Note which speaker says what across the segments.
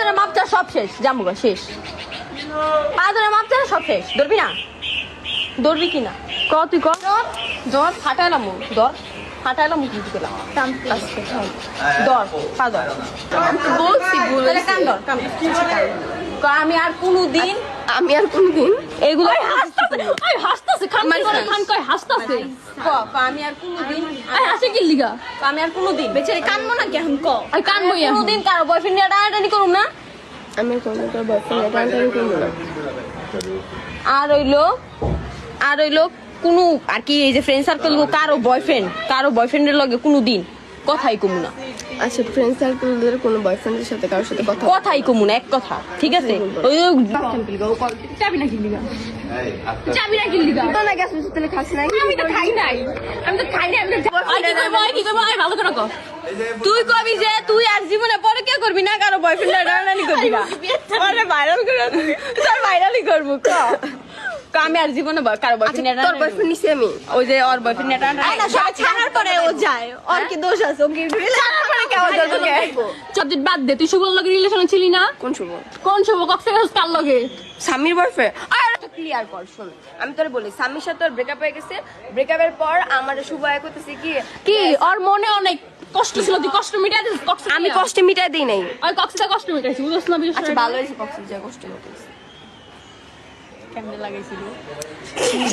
Speaker 1: ধরে মাপ চা সব শেষ, জামুগা শেষ। পা ধরে মাপ চা সব শেষ। ধরবি না? ধরবি কি না? ক তুই ক। ধর ফাটাইলাম, ধর ফাটাইলাম, মুখ দিলাম। ধর পা ধর।
Speaker 2: বলছি
Speaker 1: তাহলে কান ধর, কান। আমি আর কোনোদিন এগুলো
Speaker 2: হাসতাছে খান কয় হাসতাছে
Speaker 1: আমি আর কোনোদিন
Speaker 2: হাসে কি লিগা
Speaker 1: আমি আর কোনোদিন
Speaker 2: বেচারি কানবো না কেমন ক আর কানবো
Speaker 1: কোনোদিন কারো বয়ফ্রেন্ড নিয়ে টানাটানি করুম না।
Speaker 2: আমি কোনো তোর বয়ফ্রেন্ড টানটানি করবো না।
Speaker 1: আর হইলো কোনো আর কি এই যে ফ্রেন্ড সার্কেল কারো বয়ফ্রেন্ডের লগে কোনোদিন কথাই কমু না।
Speaker 2: আচ্ছা ফ্রেন্ড সার্কেলের কোনো বয়ফ্রেন্ডের সাথে কারোর সাথে
Speaker 1: কথাই কমু না, এক কথা, ঠিক আছে? ওই
Speaker 2: চাবি না কিনলি চাবি না কিনলি তো না গ্যাস মিষ্টি তেলে খাস নাই। আমি তো খাই নাই ভালো করে কর।
Speaker 1: তুই কবি যে তুই আর জীবনে পরে কে করবি না, কারো বয়ফ্রেন্ড টানাটানি করবি না। ভাইরাল করে তোর ভাইরালই করবো। আমি আর জীবনে কারো বয়ফ্রেন্ড
Speaker 2: তোর বয়ফ্রেন্ড নিছি আমি
Speaker 1: ওই যে ওর বয়ফ্রেন্ড
Speaker 2: ছাড়ার পরে ও যায় ওর কি দোষ আছে? ও কি ছাড়ার পরে কেমন তোকে
Speaker 1: সাবজেক্ট বাদ দে। তুই শুভর লগে রিলেশনে ছিলি না?
Speaker 2: কোন শুভ
Speaker 1: কক্সবাজার কার লগে?
Speaker 2: স্বামীর বয়ফ্রেন্ড। আর এটা ক্লিয়ার কর, শোন আমি তোরে বলি স্বামীর সাথে ওর ব্রেকআপ হয়ে গেছে। ব্রেকআপের পর আমার শুভ আয় করতেছে কি
Speaker 1: ওর মনে অনেক কষ্ট ছিল, তুই কষ্ট মিটাই দিস।
Speaker 2: আমি কষ্ট মিটাই দিই নাই।
Speaker 1: ওই কক্সবাজার কষ্ট মিটাইছি, বুঝছ না?
Speaker 2: আচ্ছা ভালো হয়েছে কক্সবাজার কষ্ট মিটাইছি।
Speaker 1: কেমনে লাগাইছিল?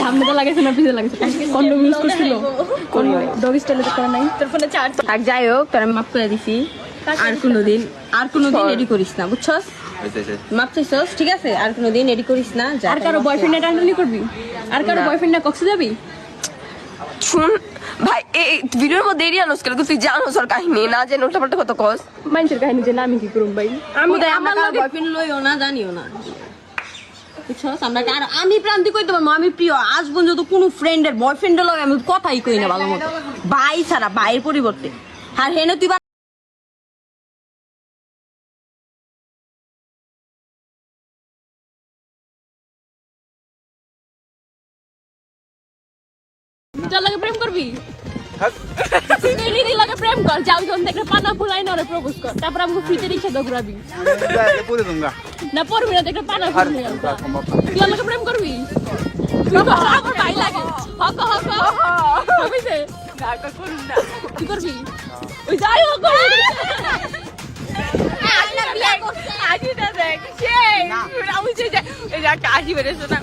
Speaker 2: সামনে লাগাইছে না পিছে লাগাইছে? কন্ডোম ইউজ করছিল? ডগ স্টাইলে তো করে নাই। তোর ফোনে চার্জ
Speaker 1: আর যাই হোক, তোর মাফ করে দিছি। আর কোনোদিন এডি করিস না, বুঝছস? মাপ চাইছস, ঠিক আছে? আর কোনোদিন এডি করিস না।
Speaker 2: আর কারো বয়ফ্রেন্ড টানটানি করবি? আর কারো বয়ফ্রেন্ড না কক্সে যাবি? শুন ভাই, এই ভিডিওর মধ্যে এরিয়া নস করে তুই জানোস ওর কাহিনী না জেনে উল্টাপাল্টা কত কস মানুষের কাহিনী যে আমি কি করব ভাই?
Speaker 1: আমার বয়ফ্রেন্ড লইও না, জানিও না, বুঝছস? আমি প্রান্তি কইতে পারবো, আমি প্রিয় আজ পর্যন্ত কোনো ফ্রেন্ডের বয়ফ্রেন্ডের লগে আমি কথাই কই না ভালো মতো, ভাই ছাড়া, ভাইয়ের পরিবর্তে। আর হেনে তুই
Speaker 2: তোর লাগে প্রেম করবি? তুই নিদি লাগে প্রেম কর, যাও জন দেখে পানা ফুলাই না ওরে প্রপোজ কর, তারপর আমাকে ফ্রিতে রিকশা দে ঘুরাবি। না পড়বি না, দেখে পানা ফুলাই তুই লাগে প্রেম করবি? তুই আমার ভাই লাগে হক হবিছে গাটা করুন না, কি করবি? ওই যাই হোক আজনা বিয়া করছে আজিটা দেখ সেই আমি যে এই যে কাশি বেরেছ না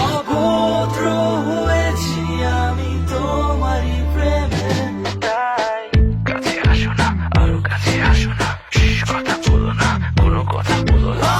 Speaker 3: অভদ্র হয়েছি আমি তোমারই প্রেমে, তাই কাছে আসো না, আরো কাছে আসো না, কথা বলো না, কোনো কথা বলো না।